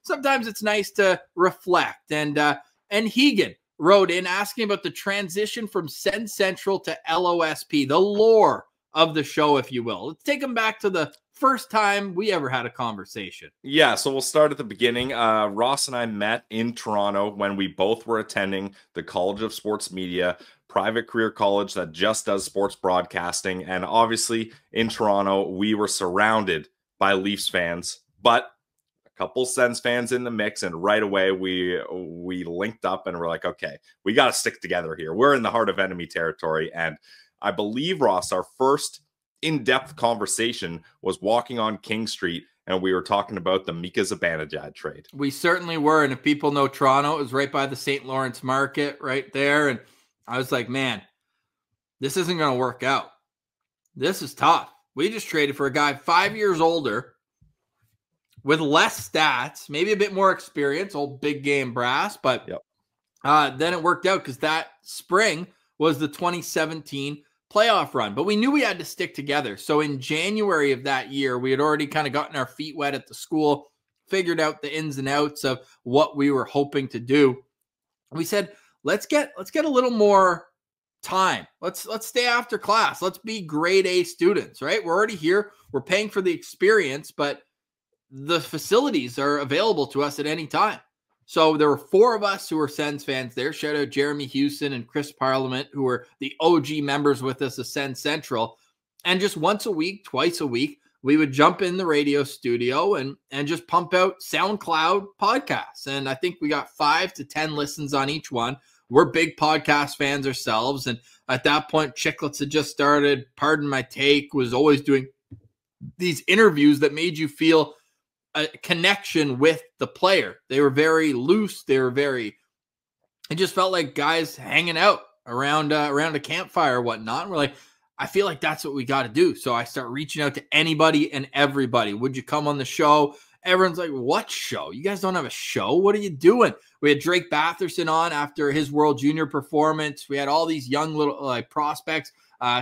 sometimes it's nice to reflect. And Hegan wrote in asking about the transition from Sens Central to LOSP, the lore of the show, if you will. Let's take them back to the first time we ever had a conversation. Yeah, so we'll start at the beginning. Ross and I met in Toronto when we both were attending the College of Sports Media, private career college that just does sports broadcasting. And obviously in Toronto, we were surrounded by Leafs fans, but a couple Sens fans in the mix. And right away we linked up and we're like, okay, we got to stick together here. We're in the heart of enemy territory. And I believe, Ross, our first in-depth conversation was walking on King Street, and we were talking about the Mika Zibanejad trade. We certainly were, and if people know Toronto, it was right by the St. Lawrence Market right there, and I was like, man, this isn't going to work out. This is tough. We just traded for a guy 5 years older with less stats, maybe a bit more experience, old big game brass, but then it worked out because that spring was the 2017 playoff run, but we knew we had to stick together. So in January of that year, we had already kind of gotten our feet wet at the school, figured out the ins and outs of what we were hoping to do. We said, let's get a little more time. Let's stay after class. Let's be grade A students, right? We're already here. We're paying for the experience, but the facilities are available to us at any time. So there were 4 of us who were Sens fans there. Shout out Jeremy Houston and Chris Parliament, who were the OG members with us at Sens Central. And just once a week, twice a week, we would jump in the radio studio and just pump out SoundCloud podcasts. And I think we got 5 to 10 listens on each one. We're big podcast fans ourselves. And at that point, Chicklets had just started. Pardon My Take was always doing these interviews that made you feel a connection with the player. They were very loose. It just felt like guys hanging out around a campfire or whatnot. We're like, I feel like that's what we got to do. So I start reaching out to anybody and everybody. Would you come on the show? Everyone's like, what show? You guys don't have a show? What are you doing? We had Drake Batherson on after his World Junior performance. We had all these young little prospects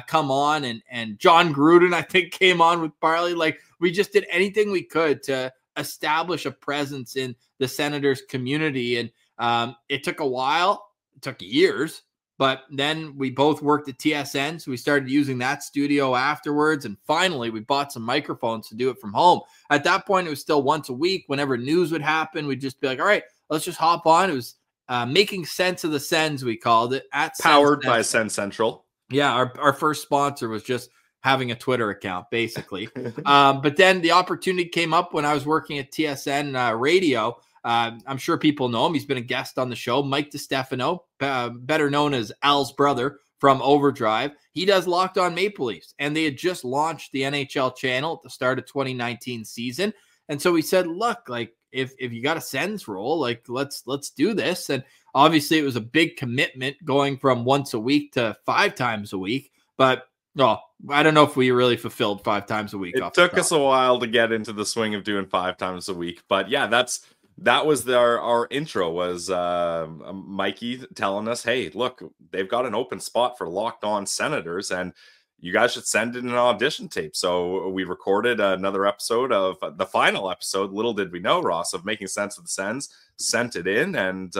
come on, and John Gruden, I think, came on with Barley. Like, we just did anything we could to establish a presence in the Senators community. And it took a while. It took years. But then we both worked at TSN, so we started using that studio afterwards. And finally, we bought some microphones to do it from home. At that point, it was still once a week. Whenever news would happen, we'd just be like, all right, let's just hop on. It was Making Sense of the Sens, we called it. Powered by Sens Central. Yeah, our first sponsor was just having a Twitter account, basically. But then the opportunity came up when I was working at TSN radio. I'm sure people know him. He's been a guest on the show. Mike DiStefano, better known as Al's brother from Overdrive. He does Locked On Maple Leafs, and they had just launched the NHL channel at the start of 2019 season. And so we said, look, like if you got a Sens role, like let's do this. And obviously it was a big commitment going from once a week to 5 times a week. But I don't know if we really fulfilled 5 times a week. It took us a while to get into the swing of doing 5 times a week. But yeah, that was our intro, was Mikey telling us, hey, look, they've got an open spot for Locked On Senators, and you guys should send in an audition tape. So we recorded another episode of the final episode, little did we know, Ross, of Making Sense of the Sens, sent it in, and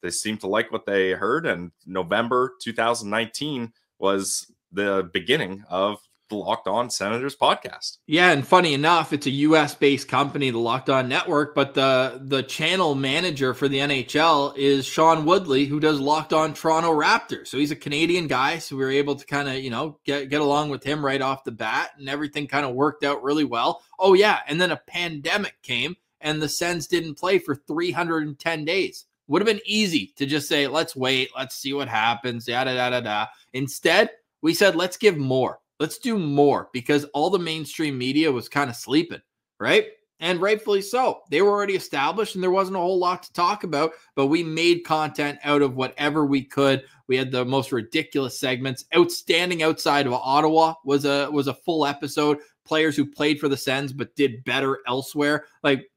they seemed to like what they heard. And November 2019 was the beginning of the Locked On Senators podcast. Yeah, and funny enough, it's a US-based company, the Locked On Network, but the channel manager for the NHL is Sean Woodley, who does Locked On Toronto Raptors. So he's a Canadian guy, so we were able to kind of, get along with him right off the bat, and everything kind of worked out really well. Oh yeah, and then a pandemic came, and the Sens didn't play for 310 days. Would have been easy to just say, let's wait, let's see what happens, yada. Instead, we said, let's give more. Let's do more, because all the mainstream media was kind of sleeping, right? And rightfully so. They were already established and there wasn't a whole lot to talk about, but we made content out of whatever we could. We had the most ridiculous segments. Outstanding Outside of Ottawa was a full episode. Players who played for the Sens but did better elsewhere. Like,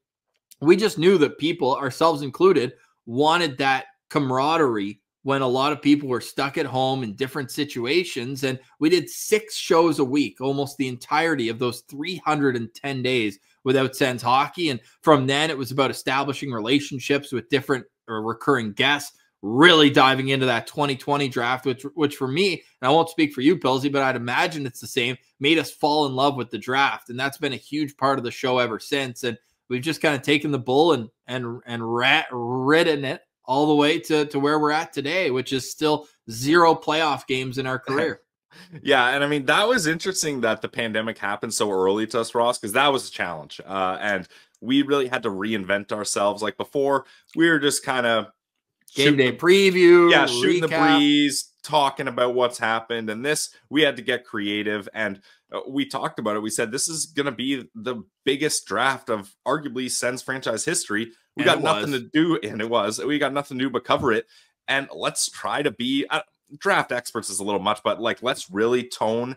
we just knew that people, ourselves included, wanted that camaraderie when a lot of people were stuck at home in different situations. And we did 6 shows a week, almost the entirety of those 310 days without Sens hockey. And from then it was about establishing relationships with different or recurring guests, really diving into that 2020 draft, which for me, and I won't speak for you, Pilsy, but I'd imagine it's the same, made us fall in love with the draft. And that's been a huge part of the show ever since. And we've just kind of taken the bull and ridden it all the way to where we're at today, which is still 0 playoff games in our career. Yeah, and I mean, that was interesting that the pandemic happened so early to us, Ross, because that was a challenge. And we really had to reinvent ourselves. Like before, we were just kind of game day preview, shooting the breeze, talking about what's happened. And this, we had to get creative. And we talked about it. We said, this is going to be the biggest draft of arguably Sens franchise history. We got nothing to do. And it was. We got nothing to do but cover it. And let's try to be draft experts is a little much, but like, let's really hone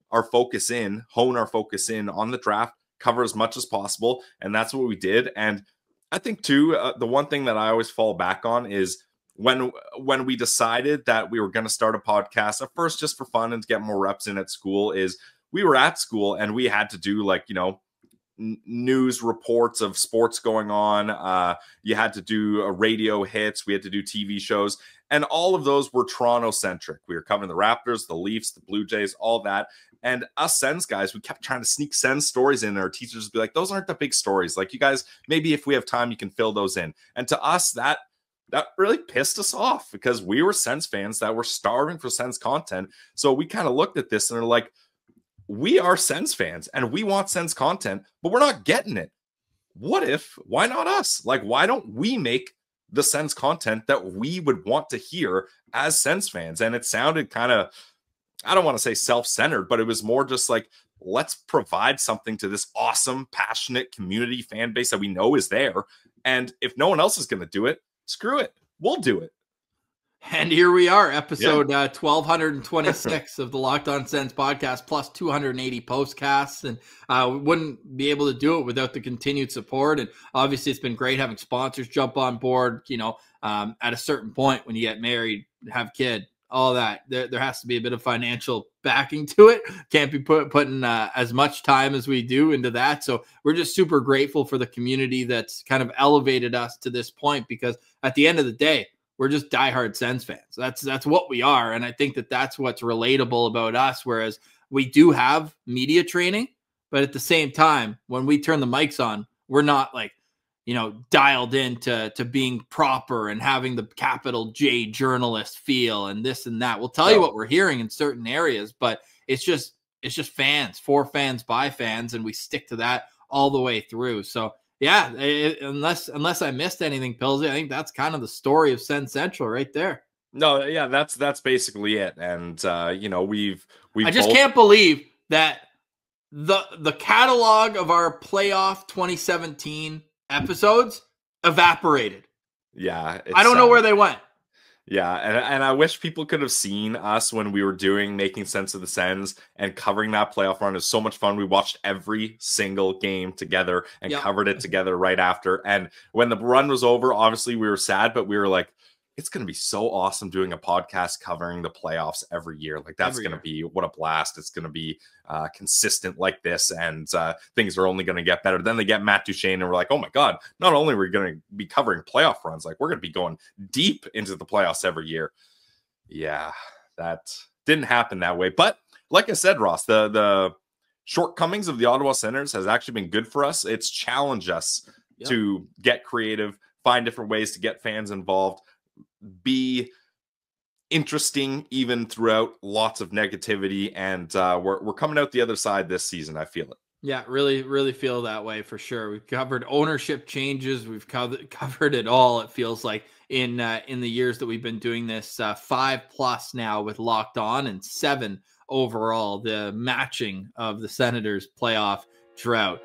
our focus in on the draft, cover as much as possible. And that's what we did. And I think too, the one thing that I always fall back on is when we decided that we were going to start a podcast at first, just for fun and to get more reps in at school, is we were at school and we had to do like, you know, news reports of sports going on. You had to do radio hits. We had to do TV shows. And all of those were Toronto centric. We were covering the Raptors, the Leafs, the Blue Jays, all that. And us Sens guys, we kept trying to sneak Sens stories in. And our teachers would be like, those aren't the big stories. Like, you guys, maybe if we have time, you can fill those in. And to us, that really pissed us off because we were Sens fans that were starving for Sens content. So we kind of looked at this and are like, we are Sens fans and we want Sens content, but we're not getting it. Why not us? Like, why don't we make the Sens content that we would want to hear as Sens fans? And it sounded kind of, I don't want to say self-centered, but it was more just like, let's provide something to this awesome, passionate community fan base that we know is there. And if no one else is going to do it, screw it. We'll do it. And here we are, episode 1226 of the Locked On Sens podcast, plus 280 postcasts. And we wouldn't be able to do it without the continued support. And obviously, it's been great having sponsors jump on board. You know, at a certain point when you get married, have kid, all that, there has to be a bit of financial backing to it. Can't be putting as much time as we do into that. So we're just super grateful for the community that's kind of elevated us to this point, because at the end of the day, we're just diehard Sens fans. That's what we are. And I think that's what's relatable about us. Whereas we do have media training, but at the same time, when we turn the mics on, we're not like, you know, dialed into being proper and having the capital J journalist feel and this and that. We'll tell you what we're hearing in certain areas, but it's just fans, for fans, by fans. And we stick to that all the way through. So yeah, unless I missed anything, Pilsy, I think that's kind of the story of Sens Central right there. No, yeah, that's basically it. And you know, I just can't believe that the catalog of our playoff 2017 episodes evaporated. Yeah, I don't know where they went. Yeah, and I wish people could have seen us when we were Making Sense of the Sens and covering that playoff run. It was so much fun. We watched every single game together and covered it together right after. And when the run was over, obviously we were sad, but we were like, it's going to be so awesome doing a podcast covering the playoffs every year. Like, that's going to be, what a blast. It's going to be consistent like this, and things are only going to get better. Then they get Matt Duchene and we're like, oh my God, not only are we going to be covering playoff runs, like we're going to be going deep into the playoffs every year. Yeah, that didn't happen that way. But like I said, Ross, the shortcomings of the Ottawa Senators has actually been good for us. It's challenged us to get creative, find different ways to get fans involved, be interesting even throughout lots of negativity, and we're coming out the other side this season. I feel it. Yeah, really feel that way for sure. We've covered ownership changes. We've covered it all. It feels like in the years that we've been doing this, 5+ now with Locked On, and 7 overall. The matching of the Senators playoff drought.